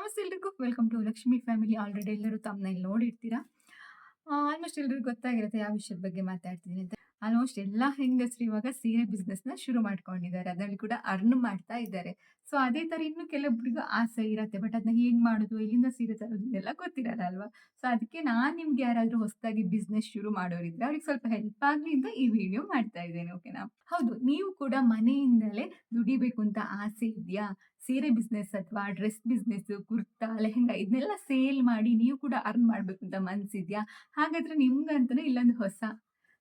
ನಮಸ್ತೆ ಎಲ್ರಿಗೂ welcome to Lakshmi family. Already ಎಲ್ಲರೂ ತಮ್ಮನೇಲಿ ನೋಡಿರ್ತೀರಾ. ಆಲ್ಮೋಸ್ಟ್ ಎಲ್ರಿಗೂ ಗೊತ್ತಾಗಿರುತ್ತೆ ಯಾವ ವಿಷಯದ ಬಗ್ಗೆ ಮಾತಾಡ್ತಿದ್ದೀನಿ ಅಂತ. ಆಲ್ಮೋಸ್ಟ್ ಎಲ್ಲ ಹೆಂಗಸರು ಇವಾಗ ಸೀರೆ ಬಿಸ್ನೆಸ್ನ ಶುರು ಮಾಡ್ಕೊಂಡಿದ್ದಾರೆ, ಅದರಲ್ಲಿ ಕೂಡ ಅರ್ನ್ ಮಾಡ್ತಾ ಇದ್ದಾರೆ. ಸೊ ಅದೇ ಥರ ಇನ್ನು ಕೆಲವೊಬ್ಬರಿಗೂ ಆಸೆ ಇರುತ್ತೆ, ಬಟ್ ಅದನ್ನ ಹೇಗೆ ಮಾಡೋದು, ಎಲ್ಲಿಂದ ಸೀರೆ ತರೋದು ಇದೆಲ್ಲ ಗೊತ್ತಿರಲ್ಲ ಅಲ್ವಾ. ಸೊ ಅದಕ್ಕೆ ನಾನು ನಿಮ್ಗೆ ಯಾರಾದರೂ ಹೊಸದಾಗಿ ಬಿಸ್ನೆಸ್ ಶುರು ಮಾಡೋರಿದ್ರೆ ಅವ್ರಿಗೆ ಸ್ವಲ್ಪ ಹೆಲ್ಪ್ ಆಗಲಿ ಅಂತ ಈ ವಿಡಿಯೋ ಮಾಡ್ತಾ ಇದ್ದೇನೆ, ಓಕೆನಾ. ಹೌದು, ನೀವು ಕೂಡ ಮನೆಯಿಂದಲೇ ದುಡಿಬೇಕು ಅಂತ ಆಸೆ ಇದೆಯಾ? ಸೀರೆ ಬಿಸ್ನೆಸ್ ಅಥವಾ ಡ್ರೆಸ್ ಬಿಸ್ನೆಸ್, ಕುರ್ತಾ, ಲೆಹೆಂಗಾ ಇದನ್ನೆಲ್ಲ ಸೇಲ್ ಮಾಡಿ ನೀವು ಕೂಡ ಅರ್ನ್ ಮಾಡಬೇಕು ಅಂತ ಮನಸ್ಸಿದ್ಯಾ? ಹಾಗಾದ್ರೆ ನಿಮ್ಗಂತಾನೆ ಇಲ್ಲೊಂದು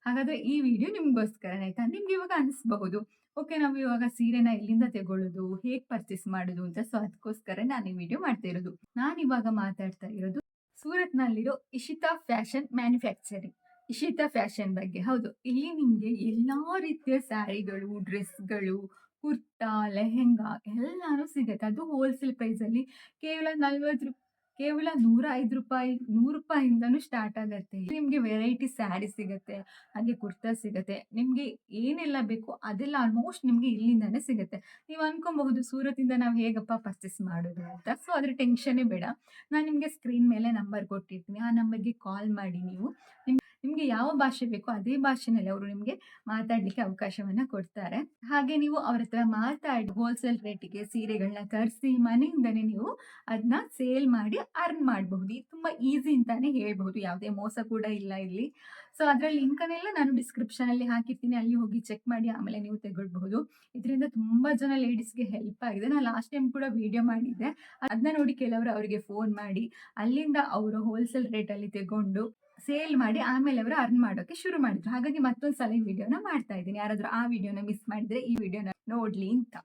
ಹಾಗಾದ್ರೆ ಈ ವಿಡಿಯೋ ನಿಮ್ಗೋಸ್ಕರನೇ, ಆಯ್ತಾ. ನಿಮ್ಗೆ ಇವಾಗ ಅನಿಸ್ಬಹುದು, ಓಕೆ, ನಾವು ಇವಾಗ ಸೀರೆನ ಎಲ್ಲಿಂದ ತಗೊಳ್ಳೋದು, ಹೇಗೆ ಪರ್ಚೇಸ್ ಮಾಡೋದು ಅಂತ. ಸೊ ಅದಕ್ಕೋಸ್ಕರ ನಾನು ಈ ವಿಡಿಯೋ ಮಾಡ್ತಾ ಇರೋದು. ನಾನು ಇವಾಗ ಮಾತಾಡ್ತಾ ಇರೋದು ಸೂರತ್ನಲ್ಲಿರೋ Ishita fashion manufacturing, Ishita fashion ಬಗ್ಗೆ. ಹೌದು, ಇಲ್ಲಿ ನಿಮಗೆ ಎಲ್ಲಾ ರೀತಿಯ ಸ್ಯಾರಿಗಳು, ಡ್ರೆಸ್ಗಳು, ಕುರ್ತಾ, ಲೆಹೆಂಗಾ ಎಲ್ಲಾನು ಸಿಗುತ್ತೆ. ಅದು ಹೋಲ್ಸೇಲ್ ಪ್ರೈಸಲ್ಲಿ ಕೇವಲ 40 ಕೇವಲ 105 ರೂಪಾಯಿ, 100 ರೂಪಾಯಿಂದನೂ ಸ್ಟಾರ್ಟ್ ಆಗುತ್ತೆ. ನಿಮಗೆ ವೆರೈಟಿ ಸ್ಯಾರಿ ಸಿಗುತ್ತೆ, ಹಾಗೆ ಕುರ್ತಾ ಸಿಗುತ್ತೆ. ನಿಮಗೆ ಏನೆಲ್ಲ ಬೇಕು ಅದೆಲ್ಲ ಆಲ್ಮೋಸ್ಟ್ ನಿಮಗೆ ಇಲ್ಲಿಂದಾನೇ ಸಿಗುತ್ತೆ. ನೀವು ಅನ್ಕೊಬಹುದು, ಸೂರತಿಂದ ನಾವು ಹೇಗಪ್ಪ ಪರ್ಚೇಸ್ ಮಾಡೋದು ಅಂತ. ಸೊ ಅದ್ರ ಟೆನ್ಷನ್ನೇ ಬೇಡ. ನಾನು ನಿಮಗೆ ಸ್ಕ್ರೀನ್ ಮೇಲೆ ನಂಬರ್ ಕೊಟ್ಟಿರ್ತೀನಿ, ಆ ನಂಬರ್ಗೆ ಕಾಲ್ ಮಾಡಿ ನೀವು ನಿಮಗೆ ಯಾವ ಭಾಷೆ ಬೇಕೋ ಅದೇ ಭಾಷೆನಲ್ಲಿ ಅವರು ನಿಮಗೆ ಮಾತಾಡಲಿಕ್ಕೆ ಅವಕಾಶವನ್ನ ಕೊಡ್ತಾರೆ. ಹಾಗೆ ನೀವು ಅವ್ರ ಹತ್ರ ಮಾತಾಡಿ ಹೋಲ್ಸೇಲ್ ರೇಟಿಗೆ ಸೀರೆಗಳನ್ನ ತರಿಸಿ ಮನೆಯಿಂದನೇ ನೀವು ಅದನ್ನ ಸೇಲ್ ಮಾಡಿ ಅರ್ನ್ ಮಾಡಬಹುದು. ಇದು ತುಂಬ ಈಸಿ ಅಂತಾನೆ ಹೇಳ್ಬಹುದು, ಯಾವುದೇ ಮೋಸ ಕೂಡ ಇಲ್ಲ ಇಲ್ಲಿ. ಸೊ ಅದರ ಲಿಂಕನ್ನೆಲ್ಲ ನಾನು ಡಿಸ್ಕ್ರಿಪ್ಷನಲ್ಲಿ ಹಾಕಿರ್ತೀನಿ, ಅಲ್ಲಿ ಹೋಗಿ ಚೆಕ್ ಮಾಡಿ ಆಮೇಲೆ ನೀವು ತಗೊಳ್ಬಹುದು. ಇದರಿಂದ ತುಂಬ ಜನ ಲೇಡೀಸ್ಗೆ ಹೆಲ್ಪ್ ಆಗಿದೆ. ನಾನು ಲಾಸ್ಟ್ ಟೈಮ್ ಕೂಡ ವಿಡಿಯೋ ಮಾಡಿದ್ದೆ, ಅದನ್ನ ನೋಡಿ ಕೆಲವರು ಅವರಿಗೆ ಫೋನ್ ಮಾಡಿ ಅಲ್ಲಿಂದ ಅವರು ಹೋಲ್ಸೇಲ್ ರೇಟಲ್ಲಿ ತಗೊಂಡು ಸೇಲ್ ಮಾಡಿ ಆಮೇಲೆ ಅವರು ಅರ್ನ್ ಮಾಡೋಕೆ ಶುರು ಮಾಡಿದ್ರು. ಹಾಗಾಗಿ ಮತ್ತೊಂದು ಸಲ ಈ ವಿಡಿಯೋನ ಮಾಡ್ತಾ ಇದ್ದೀನಿ. ಯಾರಾದರೂ ಆ ವಿಡಿಯೋನ ಮಿಸ್ ಮಾಡಿದ್ರೆ ಈ ವಿಡಿಯೋನ ನೋಡ್ಲಿ ಅಂತ.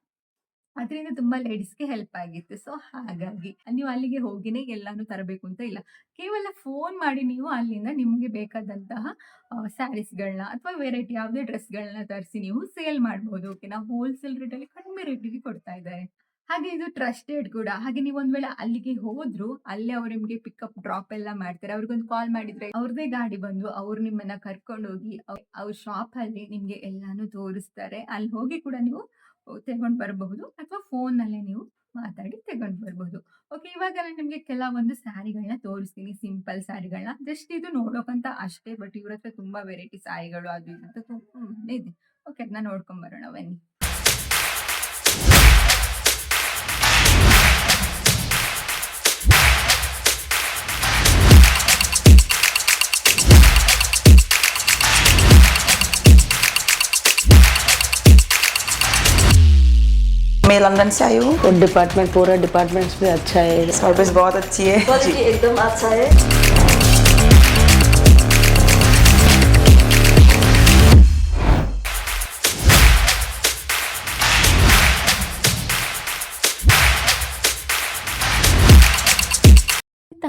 ಅದರಿಂದ ತುಂಬಾ ಲೇಡೀಸ್ಗೆ ಹೆಲ್ಪ್ ಆಗಿತ್ತು. ಸೊ ಹಾಗಾಗಿ ನೀವು ಅಲ್ಲಿಗೆ ಹೋಗಿನೇ ಎಲ್ಲಾನು ತರಬೇಕು ಅಂತ ಇಲ್ಲ, ಕೇವಲ ಫೋನ್ ಮಾಡಿ ನೀವು ಅಲ್ಲಿಂದ ನಿಮಗೆ ಬೇಕಾದಂತಹ ಸ್ಯಾರೀಸ್ಗಳನ್ನ ಅಥವಾ ವೆರೈಟಿ ಯಾವುದೇ ಡ್ರೆಸ್ಗಳನ್ನ ತರಿಸಿ ನೀವು ಸೇಲ್ ಮಾಡ್ಬೋದು. ಓಕೆನಾ. ಹೋಲ್ಸೇಲ್ ರೇಟಲ್ಲಿ ಕಡಿಮೆ ರೇಟಿಗೆ ಕೊಡ್ತಾ ಇದ್ದಾರೆ. ಹಾಗೆ ಇದು ಟ್ರಸ್ಟೆಡ್ ಕೂಡ. ಹಾಗೆ ನೀವು ಒಂದ್ ವೇಳೆ ಅಲ್ಲಿಗೆ ಹೋದ್ರು ಅಲ್ಲೇ ಅವ್ರು ನಿಮ್ಗೆ ಪಿಕಪ್ ಡ್ರಾಪ್ ಎಲ್ಲ ಮಾಡ್ತಾರೆ. ಅವ್ರಿಗೊಂದು ಕಾಲ್ ಮಾಡಿದ್ರೆ ಅವ್ರದೇ ಗಾಡಿ ಬಂದು ಅವ್ರು ನಿಮ್ಮನ್ನ ಕರ್ಕೊಂಡು ಹೋಗಿ ಅವ್ರ ಶಾಪ್ ಅಲ್ಲಿ ನಿಮ್ಗೆ ಎಲ್ಲಾನು ತೋರಿಸ್ತಾರೆ. ಅಲ್ಲಿ ಹೋಗಿ ಕೂಡ ನೀವು ತಗೊಂಡ್ ಬರಬಹುದು ಅಥವಾ ಫೋನ್ ನಲ್ಲೇ ನೀವು ಮಾತಾಡಿ ತಗೊಂಡ್ ಬರ್ಬಹುದು. ಓಕೆ, ಇವಾಗ ನಾನು ನಿಮ್ಗೆ ಕೆಲವೊಂದು ಸ್ಯಾರಿಗಳನ್ನ ತೋರಿಸ್ತೀನಿ, ಸಿಂಪಲ್ ಸ್ಯಾರಿಗಳನ್ನ. ಜಸ್ಟ್ ಇದು ನೋಡೋಕಂತ ಅಷ್ಟೇ, ಬಟ್ ಇವ್ರ ಹತ್ರ ತುಂಬಾ ವೆರೈಟಿ ಸ್ಯಾರಿಗಳು ಅದು ಇದು ಅಂತ ತುಂಬಾ ಇದೆ. ಓಕೆ, ಅದನ್ನ ನೋಡ್ಕೊಂಡ್ ಬರೋಣ ಬನ್ನಿ. मैं लंदन से आई हूँ। और डिपार्टमेंट पूरा डिपार्टमेंट्स भी अच्छा है, सर्विस बहुत अच्छी है। क्वालिटी एकदम अच्छा है।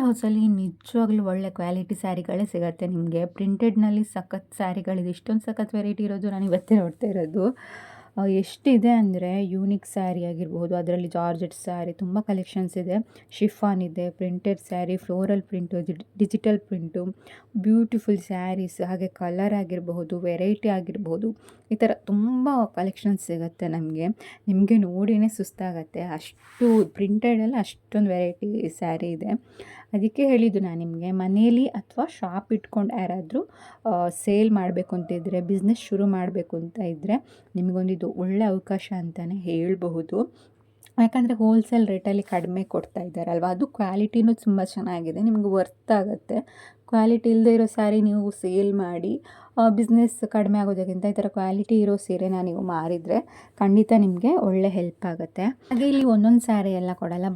ಹೌಸಲ್ಲಿ ನಿಜವಾಗ್ಲೂ ಒಳ್ಳೆ ಕ್ವಾಲಿಟಿ ಸ್ಯಾರಿಗಳೇ ಸಿಗುತ್ತೆ ನಿಮಗೆ. ಪ್ರಿಂಟೆಡ್ನಲ್ಲಿ ಸಖತ್ ಸ್ಯಾರಿಗಳಿದೆ, ಇಷ್ಟೊಂದು ಸಖತ್ ವೆರೈಟಿ ಇರೋದು ನಾನು ಇವತ್ತೇ ನೋಡ್ತಾ ಇರೋದು. ಎಷ್ಟಿದೆ ಅಂದರೆ ಯೂನಿಕ್ ಸ್ಯಾರಿ ಆಗಿರ್ಬೋದು, ಅದರಲ್ಲಿ ಜಾರ್ಜೆಟ್ ಸ್ಯಾರಿ ತುಂಬ ಕಲೆಕ್ಷನ್ಸ್ ಇದೆ. ಶಿಫಾನ್ ಇದೆ, printed saree, floral print, digital print, beautiful sarees, ಹಾಗೆ ಕಲರ್ ಆಗಿರಬಹುದು, ವೆರೈಟಿ ಆಗಿರ್ಬೋದು, ಈ ಥರ ತುಂಬ ಕಲೆಕ್ಷನ್ಸ್ ಸಿಗುತ್ತೆ ನಮಗೆ. ನಿಮಗೆ ನೋಡಿಯೇ ಸುಸ್ತಾಗತ್ತೆ, ಅಷ್ಟು ಪ್ರಿಂಟೆಡಲ್ಲಿ ಅಷ್ಟೊಂದು ವೆರೈಟಿ ಸ್ಯಾರಿ ಇದೆ. ಅದಕ್ಕೆ ಹೇಳಿದ್ದು ನಾನು ನಿಮಗೆ, ಮನೇಲಿ ಅಥವಾ ಶಾಪ್ ಇಟ್ಕೊಂಡು ಯಾರಾದರೂ ಸೇಲ್ ಮಾಡಬೇಕು ಅಂತಿದ್ದರೆ, ಬಿಸ್ನೆಸ್ ಶುರು ಮಾಡಬೇಕು ಅಂತ ಇದ್ದರೆ ನಿಮಗೊಂದಿದು ಒಳ್ಳೆ ಅವಕಾಶ ಅಂತಲೇ ಹೇಳಬಹುದು. ಯಾಕಂದರೆ ಹೋಲ್ಸೇಲ್ ರೇಟಲ್ಲಿ ಕಡಿಮೆ ಕೊಡ್ತಾ ಇದ್ದಾರಲ್ವ, ಅದು ಕ್ವಾಲಿಟಿನೂ ತುಂಬ ಚೆನ್ನಾಗಿದೆ, ನಿಮ್ಗೆ ವರ್ತ್ ಆಗುತ್ತೆ. ಕ್ವಾಲಿಟಿ ಇಲ್ಲದೆ ಇರೋ ಸ್ಯಾರಿ ನೀವು ಸೇಲ್ ಮಾಡಿ ಬಿಸ್ನೆಸ್ ಕಡಿಮೆ ಆಗೋದಕ್ಕಿಂತ ಈ ಥರ ಕ್ವಾಲಿಟಿ ಇರೋ ಸೀರೆನ ನೀವು ಮಾರಿದರೆ ಖಂಡಿತ ನಿಮಗೆ ಒಳ್ಳೆ ಹೆಲ್ಪ್ ಆಗುತ್ತೆ. ಹಾಗೆ ಇಲ್ಲಿ ಒಂದೊಂದು ಸ್ಯಾರಿ ಎಲ್ಲ ಕೊಡಲ್ಲ,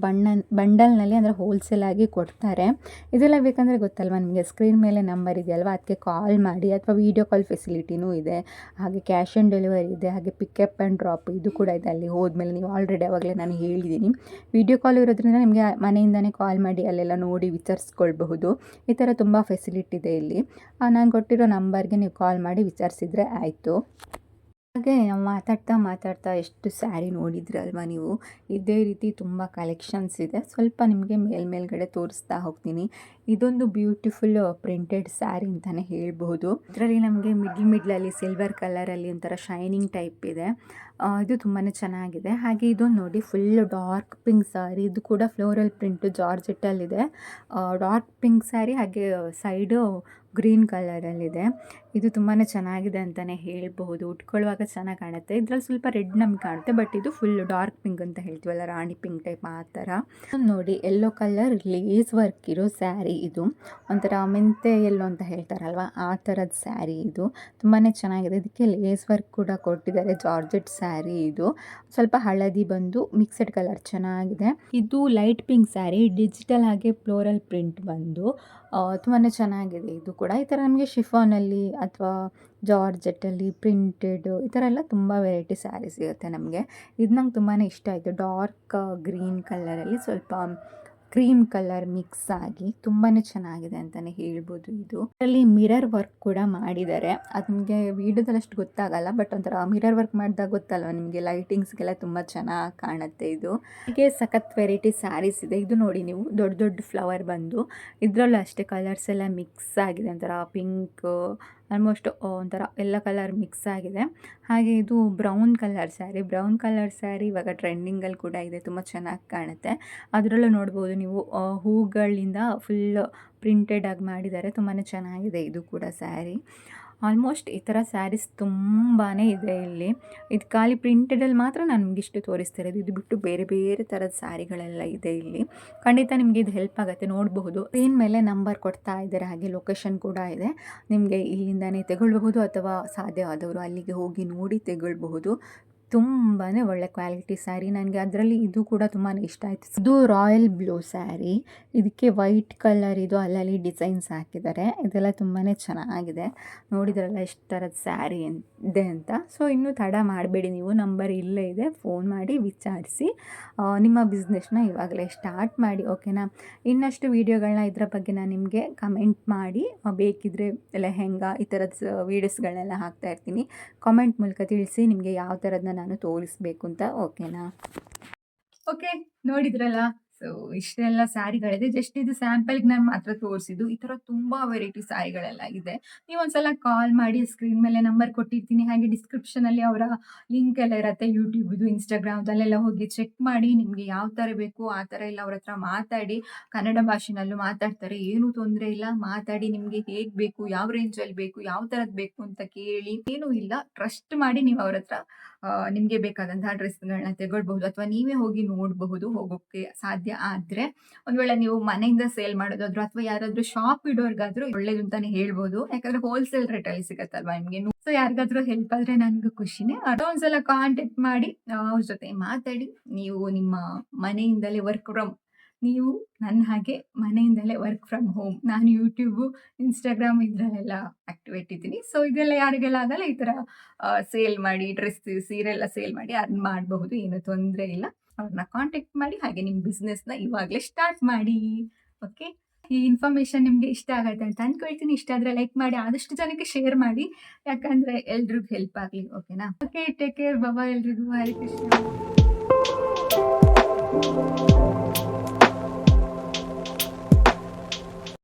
ಬಂಡಲ್ನಲ್ಲಿ ಅಂದರೆ ಹೋಲ್ಸೇಲಾಗಿ ಕೊಡ್ತಾರೆ. ಇದೆಲ್ಲ ಬೇಕಂದರೆ ಗೊತ್ತಲ್ವ ನಿಮಗೆ, ಸ್ಕ್ರೀನ್ ಮೇಲೆ ನಂಬರ್ ಇದೆಯಲ್ವ, ಅದಕ್ಕೆ ಕಾಲ್ ಮಾಡಿ, ಅಥವಾ ವೀಡಿಯೋ ಕಾಲ್ ಫೆಸಿಲಿಟಿನೂ ಇದೆ. ಹಾಗೆ ಕ್ಯಾಶ್ ಆನ್ ಡೆಲಿವರಿ ಇದೆ, ಹಾಗೆ ಪಿಕಪ್ ಆ್ಯಂಡ್ ಡ್ರಾಪ್ ಇದು ಕೂಡ ಇದೆ. ಅಲ್ಲಿ ಹೋದ್ಮೇಲೆ ನೀವು ಆಲ್ರೆಡಿ ಆವಾಗಲೇ ನಾನು ಹೇಳಿದ್ದೀನಿ, ವೀಡಿಯೋ ಕಾಲ್ ಇರೋದ್ರಿಂದ ನಿಮಗೆ ಮನೆಯಿಂದನೇ ಕಾಲ್ ಮಾಡಿ ಅಲ್ಲೆಲ್ಲ ನೋಡಿ ವಿಚಾರಿಸ್ಕೊಳ್ಬಹುದು. ಈ ಥರ ತುಂಬ ಫೆಸಿಲಿಟಿ ಇದೆ ಇಲ್ಲಿ. ನಾನು ಕೊಟ್ಟಿರೋ ನಂಬರ್ಗೆ ನೀವು ಕಾಲ್ ಮಾಡಿ ವಿಚಾರಿಸಿದರೆ ಆಯಿತು. ಹಾಗೆ ಮಾತಾಡ್ತಾ ಎಷ್ಟು ಸ್ಯಾರಿ ನೋಡಿದ್ರಲ್ವ ನೀವು. ಇದೇ ರೀತಿ ತುಂಬ ಕಲೆಕ್ಷನ್ಸ್ ಇದೆ. ಸ್ವಲ್ಪ ನಿಮಗೆ ಮೇಲ್ಗಡೆ ತೋರಿಸ್ತಾ ಹೋಗ್ತೀನಿ. ಇದೊಂದು ಬ್ಯೂಟಿಫುಲ್ ಪ್ರಿಂಟೆಡ್ ಸ್ಯಾರಿ ಅಂತಲೇ ಹೇಳ್ಬೋದು. ಇದರಲ್ಲಿ ನಮಗೆ ಮಿಡ್ಲಲ್ಲಿ ಸಿಲ್ವರ್ ಕಲರಲ್ಲಿ ಒಂಥರ ಶೈನಿಂಗ್ ಟೈಪ್ ಇದೆ. ಇದು ತುಂಬಾ ಚೆನ್ನಾಗಿದೆ. ಹಾಗೆ ಇದೊಂದು ನೋಡಿ ಫುಲ್ ಡಾರ್ಕ್ ಪಿಂಕ್ ಸ್ಯಾರಿ. ಇದು ಕೂಡ ಫ್ಲೋರಲ್ ಪ್ರಿಂಟು ಜಾರ್ಜೆಟ್ಟಲ್ಲಿದೆ. ಡಾರ್ಕ್ ಪಿಂಕ್ ಸ್ಯಾರಿ ಹಾಗೆ ಸೈಡು ಗ್ರೀನ್ ಕಲರಲ್ಲಿದೆ. ಇದು ತುಂಬಾ ಚೆನ್ನಾಗಿದೆ ಅಂತಲೇ ಹೇಳ್ಬಹುದು. ಉಟ್ಕೊಳ್ಳುವಾಗ ಚೆನ್ನಾಗಿ ಕಾಣುತ್ತೆ. ಇದರಲ್ಲಿ ಸ್ವಲ್ಪ ರೆಡ್ ನಮ್ಗೆ ಕಾಣುತ್ತೆ, ಬಟ್ ಇದು ಫುಲ್ ಡಾರ್ಕ್ ಪಿಂಕ್ ಅಂತ ಹೇಳ್ತೀವಲ್ಲ, ರಾಣಿ ಪಿಂಕ್ ಟೈಪ್ ಆ ಥರ. ನೋಡಿ ಯೆಲ್ಲೋ ಕಲರ್ ಲೇಸ್ ವರ್ಕ್ ಇರೋ ಸ್ಯಾರಿ ಇದು. ಒಂಥರ ಮೆಂತೆ ಎಲ್ಲೋ ಅಂತ ಹೇಳ್ತಾರಲ್ವ, ಆ ಥರದ ಸ್ಯಾರಿ ಇದು. ತುಂಬಾ ಚೆನ್ನಾಗಿದೆ. ಇದಕ್ಕೆ ಲೇಸ್ ವರ್ಕ್ ಕೂಡ ಕೊಟ್ಟಿದ್ದಾರೆ. ಜಾರ್ಜೆಟ್ ಸ್ಯಾರಿ ಇದು. ಸ್ವಲ್ಪ ಹಳದಿ ಬಂದು ಮಿಕ್ಸೆಡ್ ಕಲರ್ ಚೆನ್ನಾಗಿದೆ. ಇದು ಲೈಟ್ ಪಿಂಕ್ ಸ್ಯಾರಿ, ಡಿಜಿಟಲ್ ಹಾಗೆ ಫ್ಲೋರಲ್ ಪ್ರಿಂಟ್ ಬಂದು ತುಂಬಾ ಚೆನ್ನಾಗಿದೆ. ಇದು ಕೂಡ ಈ ಥರ ನಮಗೆ ಶಿಫಾನಲ್ಲಿ ಅಥವಾ ಜಾರ್ಜೆಟ್ಟಲ್ಲಿ ಪ್ರಿಂಟೆಡ್ ಈ ಥರ ಎಲ್ಲ ತುಂಬ ವೆರೈಟಿ ಸ್ಯಾರಿ ಸಿಗುತ್ತೆ ನಮಗೆ. ಇದು ನಂಗೆ ತುಂಬಾ ಇಷ್ಟ ಆಯಿತು. ಡಾರ್ಕ್ ಗ್ರೀನ್ ಕಲರಲ್ಲಿ ಸ್ವಲ್ಪ ಕ್ರೀಮ್ ಕಲರ್ ಮಿಕ್ಸ್ ಆಗಿ ತುಂಬಾ ಚೆನ್ನಾಗಿದೆ ಅಂತಲೇ ಹೇಳ್ಬೋದು. ಇದು ಇದರಲ್ಲಿ ಮಿರರ್ ವರ್ಕ್ ಕೂಡ ಮಾಡಿದ್ದಾರೆ. ಅದು ನಿಮಗೆ ವೀಡಿಯೋದಲ್ಲಿ ಅಷ್ಟು ಗೊತ್ತಾಗಲ್ಲ, ಬಟ್ ಒಂಥರ ಮಿರರ್ ವರ್ಕ್ ಮಾಡಿದಾಗ ಗೊತ್ತಲ್ವ ನಿಮಗೆ, ಲೈಟಿಂಗ್ಸ್ಗೆಲ್ಲ ತುಂಬ ಚೆನ್ನಾಗಿ ಕಾಣುತ್ತೆ. ಇದು ಹೀಗೆ ಸಖತ್ ವೆರೈಟಿ ಸ್ಯಾರೀಸ್ ಇದೆ. ಇದು ನೋಡಿ ನೀವು, ದೊಡ್ಡ ದೊಡ್ಡ ಫ್ಲವರ್ ಬಂದು ಇದರಲ್ಲೂ ಅಷ್ಟೇ ಕಲರ್ಸ್ ಎಲ್ಲ ಮಿಕ್ಸ್ ಆಗಿದೆ. ಒಂಥರ ಪಿಂಕ್, ಆಲ್ಮೋಸ್ಟ್ ಒಂಥರ ಎಲ್ಲ ಕಲರ್ ಮಿಕ್ಸ್ ಆಗಿದೆ. ಹಾಗೆ ಇದು ಬ್ರೌನ್ ಕಲರ್ ಸ್ಯಾರಿ ಇವಾಗ ಟ್ರೆಂಡಿಂಗಲ್ಲಿ ಕೂಡ ಇದೆ. ತುಂಬ ಚೆನ್ನಾಗಿ ಕಾಣುತ್ತೆ. ಅದರಲ್ಲೂ ನೋಡ್ಬೋದು ನೀವು, ಹೂಗಳಿಂದ ಫುಲ್ ಪ್ರಿಂಟೆಡ್ ಆಗಿ ಮಾಡಿದ್ದಾರೆ. ತುಂಬಾ ಚೆನ್ನಾಗಿದೆ ಇದು ಕೂಡ ಸ್ಯಾರಿ. ಆಲ್ಮೋಸ್ಟ್ ಈ ಥರ ಸ್ಯಾರೀಸ್ ತುಂಬಾ ಇದೆ ಇಲ್ಲಿ. ಇದು ಖಾಲಿ ಪ್ರಿಂಟೆಡಲ್ಲಿ ಮಾತ್ರ ನಾನು ನಿಮಗಿಷ್ಟು ತೋರಿಸ್ತಿರೋದು. ಇದು ಬಿಟ್ಟು ಬೇರೆ ಬೇರೆ ಥರದ ಸ್ಯಾರಿಗಳೆಲ್ಲ ಇದೆ ಇಲ್ಲಿ. ಖಂಡಿತ ನಿಮಗೆ ಇದು ಹೆಲ್ಪ್ ಆಗುತ್ತೆ. ನೋಡಬಹುದು ಸ್ಕ್ರೀನ್ ಮೇಲೆ ನಂಬರ್ ಕೊಡ್ತಾ ಇದ್ದಾರೆ, ಹಾಗೆ ಲೊಕೇಶನ್ ಕೂಡ ಇದೆ. ನಿಮಗೆ ಇಲ್ಲಿಂದನೇ ತಗೊಳ್ಬಹುದು ಅಥವಾ ಸಾಧ್ಯವಾದವರು ಅಲ್ಲಿಗೆ ಹೋಗಿ ನೋಡಿ ತಗೊಳ್ಬಹುದು. ತುಂಬಾ ಒಳ್ಳೆ ಕ್ವಾಲಿಟಿ ಸ್ಯಾರಿ. ನನಗೆ ಅದರಲ್ಲಿ ಇದು ಕೂಡ ತುಂಬಾ ಇಷ್ಟ ಆಯಿತು. ಇದು ರಾಯಲ್ ಬ್ಲೂ ಸ್ಯಾರಿ. ಇದಕ್ಕೆ ವೈಟ್ ಕಲರ್ ಇದು ಅಲ್ಲಲ್ಲಿ ಡಿಸೈನ್ಸ್ ಹಾಕಿದ್ದಾರೆ. ಇದೆಲ್ಲ ತುಂಬಾ ಚೆನ್ನಾಗಿದೆ. ನೋಡಿದ್ರಲ್ಲ ಎಷ್ಟು ಥರದ ಸ್ಯಾರಿ ಇದೆ ಅಂತ. ಸೊ ಇನ್ನೂ ತಡ ಮಾಡಬೇಡಿ, ನೀವು ನಂಬರ್ ಇಲ್ಲೇ ಇದೆ, ಫೋನ್ ಮಾಡಿ ವಿಚಾರಿಸಿ ನಿಮ್ಮ ಬಿಸ್ನೆಸ್ನ ಇವಾಗಲೇ ಸ್ಟಾರ್ಟ್ ಮಾಡಿ. ಓಕೆನಾ? ಇನ್ನಷ್ಟು ವೀಡಿಯೋಗಳನ್ನ ಇದರ ಬಗ್ಗೆ ನಾನು ನಿಮಗೆ ಕಮೆಂಟ್ ಮಾಡಿ, ಬೇಕಿದ್ದರೆ ಲೆಹೆಂಗಾ ಈ ಥರದ ವೀಡಿಯೋಸ್ಗಳನ್ನೆಲ್ಲ ಹಾಕ್ತಾ ಇರ್ತೀನಿ. ಕಾಮೆಂಟ್ ಮೂಲಕ ತಿಳಿಸಿ ನಿಮಗೆ ಯಾವ ಥರದನ್ನ ನಾನು ತೋರಿಸ್ಬೇಕು ಅಂತ. ಓಕೆನಾ? ಓಕೆ, ನೋಡಿದ್ರಲ್ಲ. ಸೊ ಇಷ್ಟೆಲ್ಲ ಸ್ಯಾರಿಗಳಿದೆ. ಜಸ್ಟ್ ಇದು ಸ್ಯಾಂಪಲ್ಗೆ ನಾನು ಮಾತ್ರ ತೋರಿಸಿದ್ದು. ಈ ಥರ ತುಂಬ ವೆರೈಟಿ ಸ್ಯಾರಿಗಳೆಲ್ಲ ಇದೆ. ನೀವು ಒಂದ್ಸಲ ಕಾಲ್ ಮಾಡಿ, ಸ್ಕ್ರೀನ್ ಮೇಲೆ ನಂಬರ್ ಕೊಟ್ಟಿರ್ತೀನಿ, ಹಾಗೆ ಡಿಸ್ಕ್ರಿಪ್ಷನಲ್ಲಿ ಅವರ ಲಿಂಕ್ ಎಲ್ಲ ಇರುತ್ತೆ. ಯೂಟ್ಯೂಬ್ದು, ಇನ್ಸ್ಟಾಗ್ರಾಮ್ದಲ್ಲೆಲ್ಲ ಹೋಗಿ ಚೆಕ್ ಮಾಡಿ. ನಿಮಗೆ ಯಾವ ಥರ ಬೇಕು ಆ ಥರ ಎಲ್ಲ ಅವ್ರ ಹತ್ರ ಮಾತಾಡಿ. ಕನ್ನಡ ಭಾಷೆನಲ್ಲೂ ಮಾತಾಡ್ತಾರೆ, ಏನೂ ತೊಂದರೆ ಇಲ್ಲ. ಮಾತಾಡಿ, ನಿಮಗೆ ಹೇಗೆ ಬೇಕು, ಯಾವ ರೇಂಜಲ್ಲಿ ಬೇಕು, ಯಾವ ಥರದ್ದು ಬೇಕು ಅಂತ ಕೇಳಿ. ಏನೂ ಇಲ್ಲ, ಟ್ರಸ್ಟ್ ಮಾಡಿ ನೀವು ಅವ್ರ ಹತ್ರ ನಿಮಗೆ ಬೇಕಾದಂತಹ ಡ್ರೆಸ್ಗಳನ್ನ ತಗೊಳ್ಬಹುದು, ಅಥವಾ ನೀವೇ ಹೋಗಿ ನೋಡಬಹುದು. ಹೋಗೋಕ್ಕೆ ಸಾಧ್ಯ ಆದರೆ, ಒಂದು ವೇಳೆ ನೀವು ಮನೆಯಿಂದ ಸೇಲ್ ಮಾಡೋದಾದ್ರು ಅಥವಾ ಯಾರಾದರೂ ಶಾಪ್ ಇಡೋರ್ಗಾದ್ರೂ ಒಳ್ಳೇದು ಅಂತಾನೆ ಹೇಳ್ಬೋದು. ಯಾಕಂದ್ರೆ ಹೋಲ್ಸೇಲ್ ರೇಟಲ್ಲಿ ಸಿಗತ್ತಲ್ವಾ ನಿಮಗೆ. ಸೊ ಯಾರಿಗಾದ್ರೂ ಹೆಲ್ಪ್ ಆದರೆ ನನಗೂ ಖುಷಿನೇ. ಒಂದ್ಸಲ ಕಾಂಟ್ಯಾಕ್ಟ್ ಮಾಡಿ ಅವ್ರ ಜೊತೆ ಮಾತಾಡಿ. ನೀವು ನಿಮ್ಮ ಮನೆಯಿಂದಲೇ ನೀವು ನನ್ನ ಹಾಗೆ ಮನೆಯಿಂದಲೇ ವರ್ಕ್ ಫ್ರಮ್ ಹೋಮ್. ನಾನು ಯೂಟ್ಯೂಬು, ಇನ್ಸ್ಟಾಗ್ರಾಮ್ ಇದರಲ್ಲೆಲ್ಲ ಆಕ್ಟಿವೇಟ್ ಇದ್ದೀನಿ. ಸೊ ಇದೆಲ್ಲ ಯಾರಿಗೆಲ್ಲ ಆಗಲ್ಲ, ಈ ಥರ ಸೇಲ್ ಮಾಡಿ, ಡ್ರೆಸ್ ಸೀರೆ ಎಲ್ಲ ಸೇಲ್ ಮಾಡಿ ಅರ್ನ್ ಮಾಡಬಹುದು. ಏನೂ ತೊಂದರೆ ಇಲ್ಲ. ಅವ್ರನ್ನ ಕಾಂಟ್ಯಾಕ್ಟ್ ಮಾಡಿ, ಹಾಗೆ ನಿಮ್ಮ ಬಿಸ್ನೆಸ್ನ ಇವಾಗಲೇ ಸ್ಟಾರ್ಟ್ ಮಾಡಿ. ಓಕೆ, ಈ ಇನ್ಫಾರ್ಮೇಷನ್ ನಿಮಗೆ ಇಷ್ಟ ಆಗುತ್ತೆ ಅಂತ ಅಂದ್ಕೊಳ್ತೀನಿ. ಇಷ್ಟ ಆದರೆ ಲೈಕ್ ಮಾಡಿ, ಆದಷ್ಟು ಜನಕ್ಕೆ ಶೇರ್ ಮಾಡಿ, ಯಾಕಂದರೆ ಎಲ್ರಿಗೂ ಹೆಲ್ಪ್ ಆಗಲಿ. ಓಕೆನಾ? ಓಕೆ, ಟೇಕ್ ಕೇರ್, ಬಾಬಾ ಎಲ್ರಿಗೂ. ಹರೇ ಕೃಷ್ಣ.